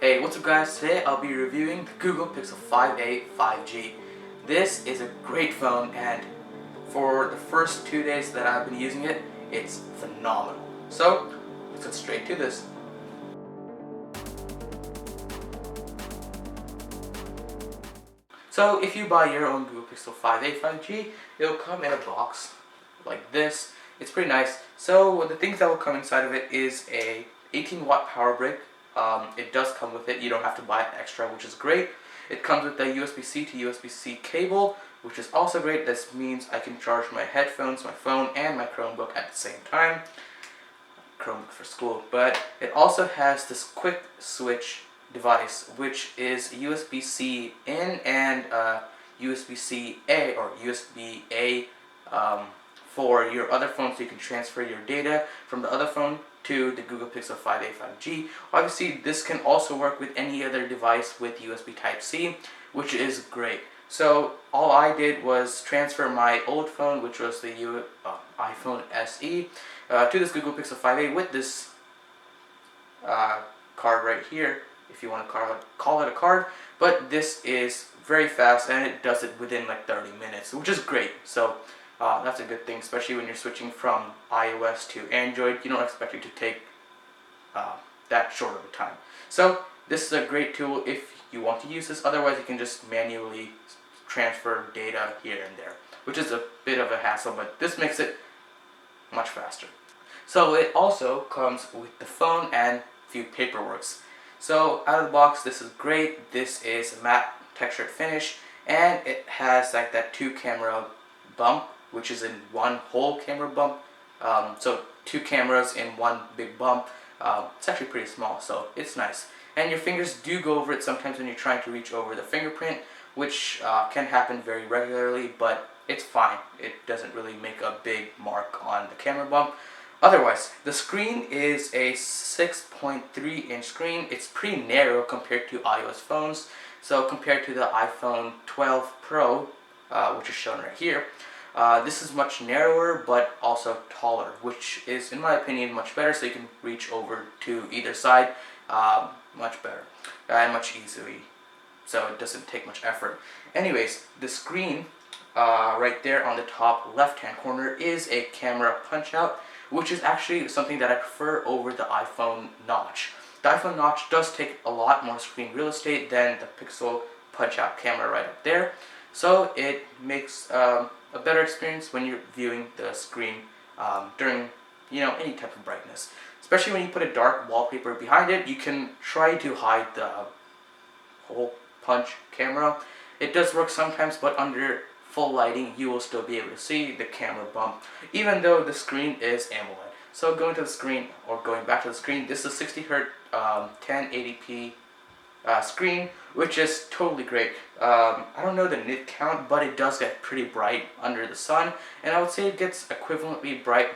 Hey, what's up guys? Today I'll be reviewing the Google Pixel 5a 5G. This is a great phone, and for the first 2 days that I've been using it, it's phenomenal. So, let's get straight to this. So if you buy your own Google Pixel 5a 5G, it'll come in a box like this. It's pretty nice. So the things that will come inside of it is a 18-watt power brick. It does come with it. You don't have to buy it extra, which is great. It comes with a USB-C to USB-C cable, which is also great. This means I can charge my headphones, my phone, and my Chromebook at the same time. Chromebook for school. But it also has this quick switch device, which is USB-C in and USB-C-A or USB-A for your other phone, so you can transfer your data from the other phone to the Google Pixel 5a 5G. Obviously, this can also work with any other device with USB Type-C, which is great. So all I did was transfer my old phone, which was the iPhone SE, to this Google Pixel 5a with this card right here, if you want to call it a card. But this is very fast, and it does it within like 30 minutes, which is great. So that's a good thing, especially when you're switching from iOS to Android. You don't expect it to take that short of a time. So this is a great tool if you want to use this. Otherwise, you can just manually transfer data here and there, which is a bit of a hassle, but this makes it much faster. So it also comes with the phone and a few paperworks. So out of the box, this is great. This is a matte textured finish, and it has like that 2-camera bump, which is in one whole camera bump. So 2 cameras in one big bump. It's actually pretty small, so it's nice. And your fingers do go over it sometimes when you're trying to reach over the fingerprint, which can happen very regularly, but it's fine. It doesn't really make a big mark on the camera bump. Otherwise, the screen is a 6.3-inch screen. It's pretty narrow compared to iOS phones. So compared to the iPhone 12 Pro, which is shown right here, this is much narrower but also taller, which is, in my opinion, much better, so you can reach over to either side much better and much easily, so it doesn't take much effort. Anyways, the screen right there on the top left-hand corner is a camera punch-out, which is actually something that I prefer over the iPhone notch. The iPhone notch does take a lot more screen real estate than the Pixel punch-out camera right up there, so it makes a better experience when you're viewing the screen during any type of brightness. Especially when you put a dark wallpaper behind it, you can try to hide the hole punch camera. It does work sometimes, but under full lighting you will still be able to see the camera bump, even though the screen is AMOLED. So going to the screen, or going back to the screen, this is a 60Hz 1080p screen, which is totally great. I don't know the nit count, but it does get pretty bright under the sun, and I would say it gets equivalently bright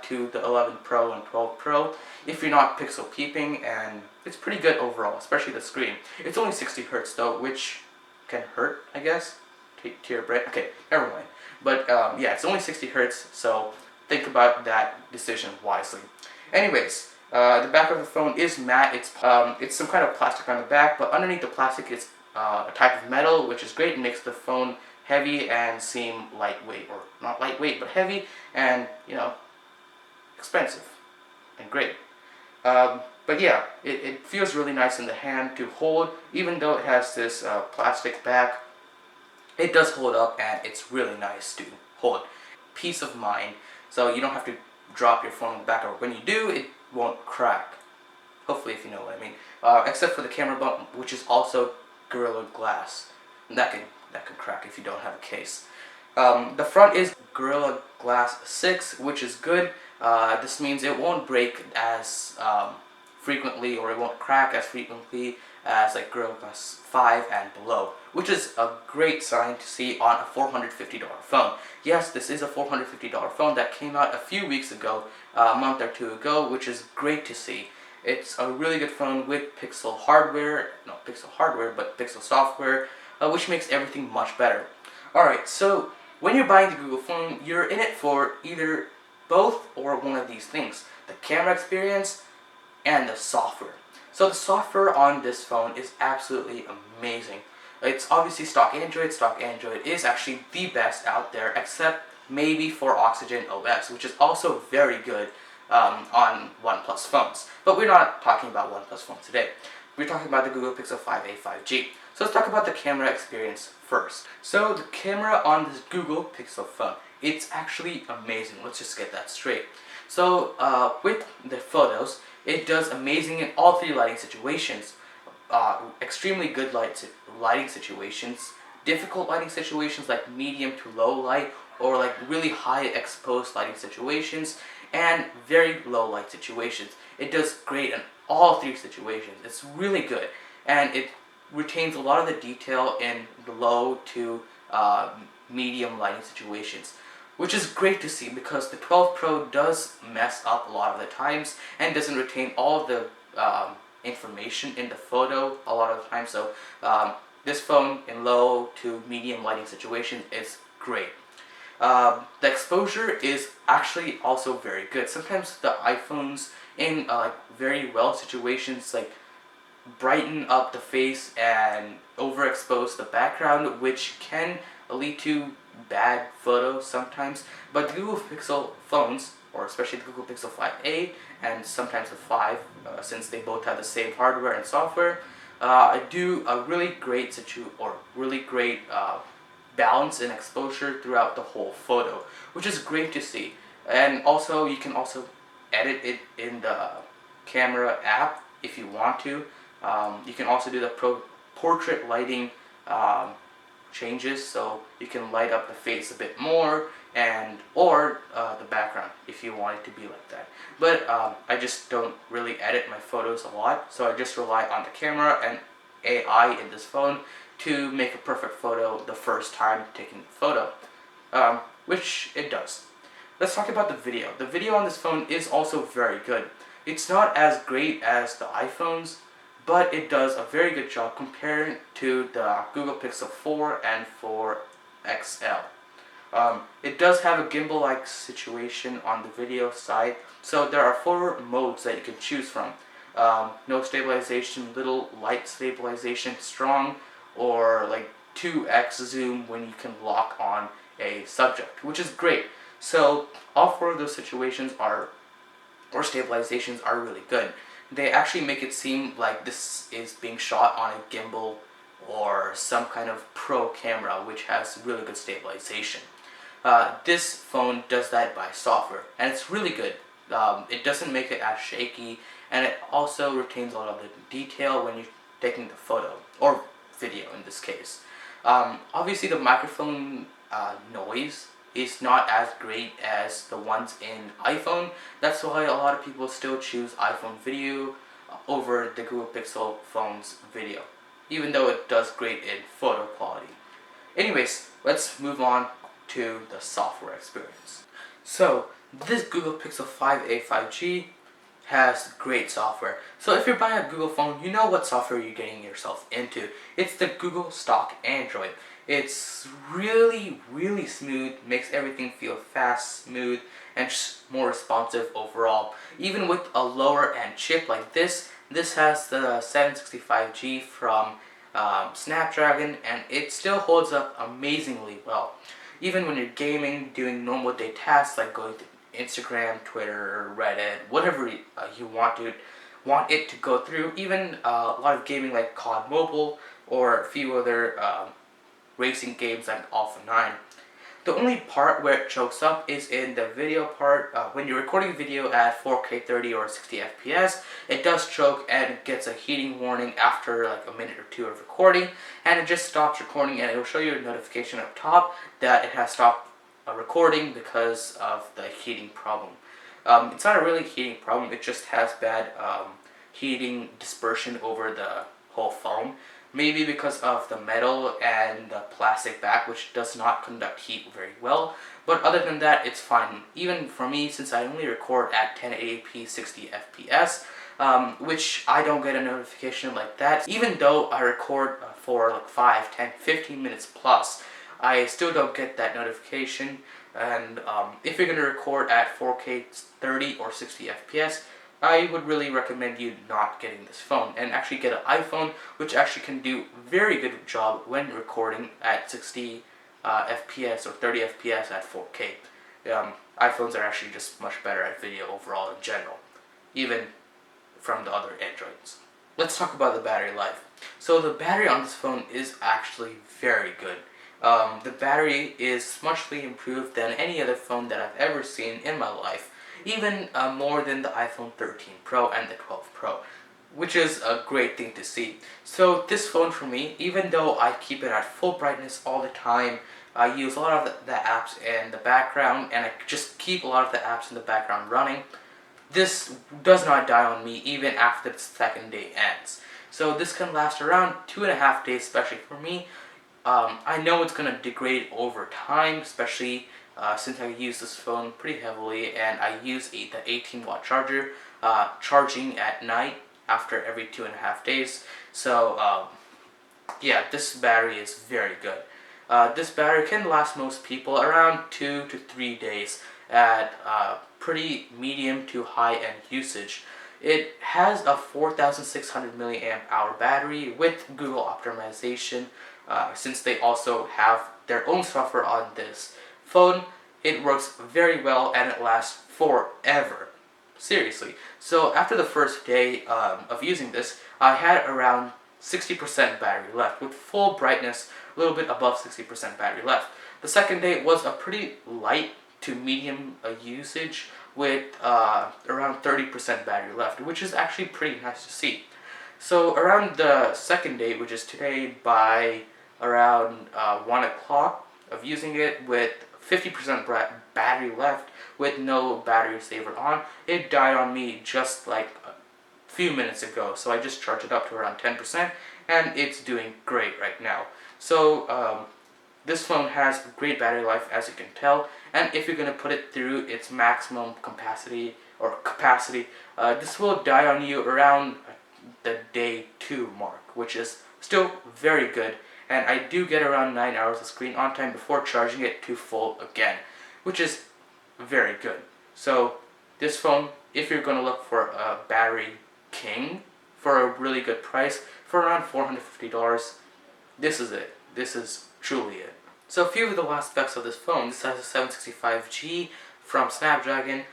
to the 11 Pro and 12 Pro if you're not pixel peeping, and it's pretty good overall, especially the screen. It's only 60 Hz though, which can hurt, I guess, to your brain. Okay, never mind. But yeah, it's only 60 Hz, so think about that decision wisely. Anyways, the back of the phone is matte. It's some kind of plastic on the back, but underneath the plastic is a type of metal, which is great. It makes the phone heavy and seem lightweight, or not lightweight, but heavy and, expensive and great. But yeah, it feels really nice in the hand to hold, even though it has this plastic back. It does hold up, and it's really nice to hold. Peace of mind, so you don't have to drop your phone in the back, or when you do, it won't crack. Hopefully, if you know what I mean. Except for the camera bump, which is also Gorilla Glass. And that can crack if you don't have a case. The front is Gorilla Glass 6, which is good. This means it won't break as frequently, or it won't crack as frequently as like Gorilla Glass 5 and below, which is a great sign to see on a $450 phone. Yes, this is a $450 phone that came out a few weeks ago, a month or two ago, which is great to see. It's a really good phone with Pixel hardware, not Pixel hardware, but Pixel software, which makes everything much better. Alright, so when you're buying the Google phone, you're in it for either both or one of these things: the camera experience and the software. So the software on this phone is absolutely amazing. It's obviously stock Android. Stock Android is actually the best out there, except maybe for Oxygen OS, which is also very good on OnePlus phones. But we're not talking about OnePlus phones today. We're talking about the Google Pixel 5a 5G. So let's talk about the camera experience first. So the camera on this Google Pixel phone, it's actually amazing. Let's just get that straight. So with the photos, it does amazing in all three lighting situations. Extremely good lighting situations, difficult lighting situations like medium to low light, or like really high exposed lighting situations, and very low light situations. It does great in all three situations. It's really good, and it retains a lot of the detail in the low to medium lighting situations, which is great to see because the 12 Pro does mess up a lot of the times and doesn't retain all of the information in the photo a lot of the time. So this phone in low to medium lighting situations is great. The exposure is actually also very good. Sometimes the iPhones in like very well situations like brighten up the face and overexpose the background, which can lead to bad photos sometimes. But the Google Pixel phones, or especially the Google Pixel 5a and sometimes the 5, since they both have the same hardware and software, do a really great balance and exposure throughout the whole photo, which is great to see. And also, you can also edit it in the camera app if you want to. You can also do the portrait lighting changes, so you can light up the face a bit more, or the background if you want it to be like that. But I just don't really edit my photos a lot, so I just rely on the camera and AI in this phone to make a perfect photo the first time taking the photo, which it does. Let's talk about the video. The video on this phone is also very good. It's not as great as the iPhones, but it does a very good job comparing to the Google Pixel 4 and 4 XL. It does have a gimbal-like situation on the video side, so there are 4 modes that you can choose from. No stabilization, little, light stabilization, strong, or like 2x zoom when you can lock on a subject, which is great. So all 4 of those situations or stabilizations are really good. They actually make it seem like this is being shot on a gimbal or some kind of pro camera, which has really good stabilization. This phone does that by software, and it's really good. It doesn't make it as shaky, and it also retains a lot of the detail when you're taking the photo, or video in this case. Obviously the microphone noise is not as great as the ones in iPhone. That's why a lot of people still choose iPhone video over the Google Pixel phone's video, even though it does great in photo quality. Anyways, let's move on to the software experience. So this Google Pixel 5a 5G has great software. So if you're buying a Google phone, you know what software you're getting yourself into. It's the Google stock Android. It's really, really smooth, makes everything feel fast, smooth, and just more responsive overall. Even with a lower end chip like this has the 765G from Snapdragon, and it still holds up amazingly well. Even when you're gaming, doing normal day tasks like going to Instagram, Twitter, Reddit, whatever you want it to go through. Even a lot of gaming like COD Mobile or a few other racing games like Alpha 9. The only part where it chokes up is in the video part. When you're recording video at 4K 30 or 60 FPS, it does choke and it gets a heating warning after like a minute or 2 of recording, and it just stops recording, and it will show you a notification up top that it has stopped recording because of the heating problem. It's not a really heating problem, it just has bad heating dispersion over the whole phone. Maybe because of the metal and the plastic back, which does not conduct heat very well. But other than that, it's fine. Even for me, since I only record at 1080p 60 FPS, which I don't get a notification like that. Even though I record for like 5, 10, 15 minutes plus, I still don't get that notification. And if you're going to record at 4K 30 or 60 FPS, I would really recommend you not getting this phone and actually get an iPhone, which actually can do very good job when recording at 60 FPS or 30 FPS at 4K. iPhones are actually just much better at video overall in general, even from the other Androids. Let's talk about the battery life. So the battery on this phone is actually very good. The battery is muchly improved than any other phone that I've ever seen in my life, even more than the iPhone 13 Pro and the 12 Pro, which is a great thing to see. So this phone for me, even though I keep it at full brightness all the time, I use a lot of the apps in the background, and I just keep a lot of the apps in the background running, this does not die on me even after the second day ends. So this can last around 2.5 days, especially for me. I know it's going to degrade over time, especially since I use this phone pretty heavily, and I use the 18-watt charger, charging at night after every 2.5 days. So yeah, this battery is very good. This battery can last most people around 2 to 3 days at pretty medium to high end usage. It has a 4,600 milliamp hour battery with Google optimization. Since they also have their own software on this phone, it works very well and it lasts forever. Seriously. So after the first day of using this, I had around 60% battery left with full brightness, a little bit above 60% battery left. The second day was a pretty light to medium usage with around 30% battery left, which is actually pretty nice to see. So around the second day, which is today, by around 1 o'clock of using it with 50% battery left with no battery saver on, it died on me just like a few minutes ago. So I just charged it up to around 10% and it's doing great right now. So this phone has great battery life, as you can tell, and if you're going to put it through its maximum capacity, this will die on you around the day 2 mark, which is still very good, and I do get around 9 hours of screen on time before charging it to full again, which is very good. So this phone, if you're going to look for a battery king for a really good price, for around $450, this is it. This is truly it. So a few of the last specs of this phone: this has a 765G from Snapdragon,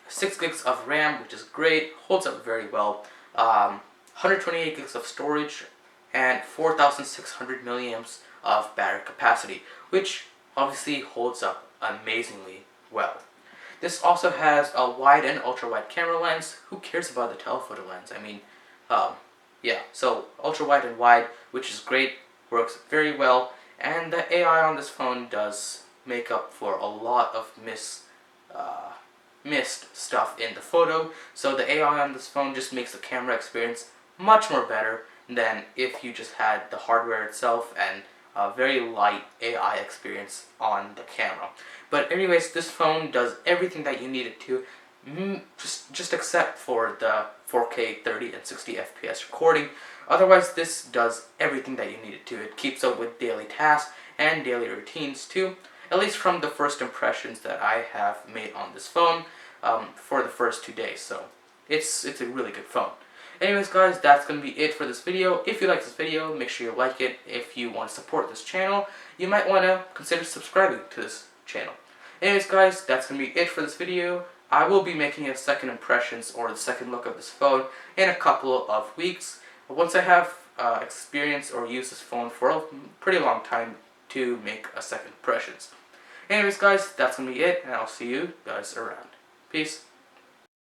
6 gigs of RAM, which is great, holds up very well, 128 gigs of storage, and 4,600 milliamps of battery capacity, which obviously holds up amazingly well. This also has a wide and ultra wide camera lens. Who cares about the telephoto lens? I mean, yeah, so ultra wide and wide, which is great, works very well, and the AI on this phone does make up for a lot of missed stuff in the photo. So the AI on this phone just makes the camera experience much more better than if you just had the hardware itself and a very light AI experience on the camera. But anyways, this phone does everything that you need it to, just except for the 4K 30 and 60 FPS recording. Otherwise, this does everything that you need it to. It keeps up with daily tasks and daily routines too, at least from the first impressions that I have made on this phone for the first 2 days. So it's a really good phone. Anyways guys, that's going to be it for this video. If you like this video, make sure you like it. If you want to support this channel, you might want to consider subscribing to this channel. Anyways guys, that's going to be it for this video. I will be making a second impressions or the second look of this phone in a couple of weeks, once I have experience or used this phone for a pretty long time to make a second impressions. Anyways guys, that's going to be it, and I'll see you guys around. Peace.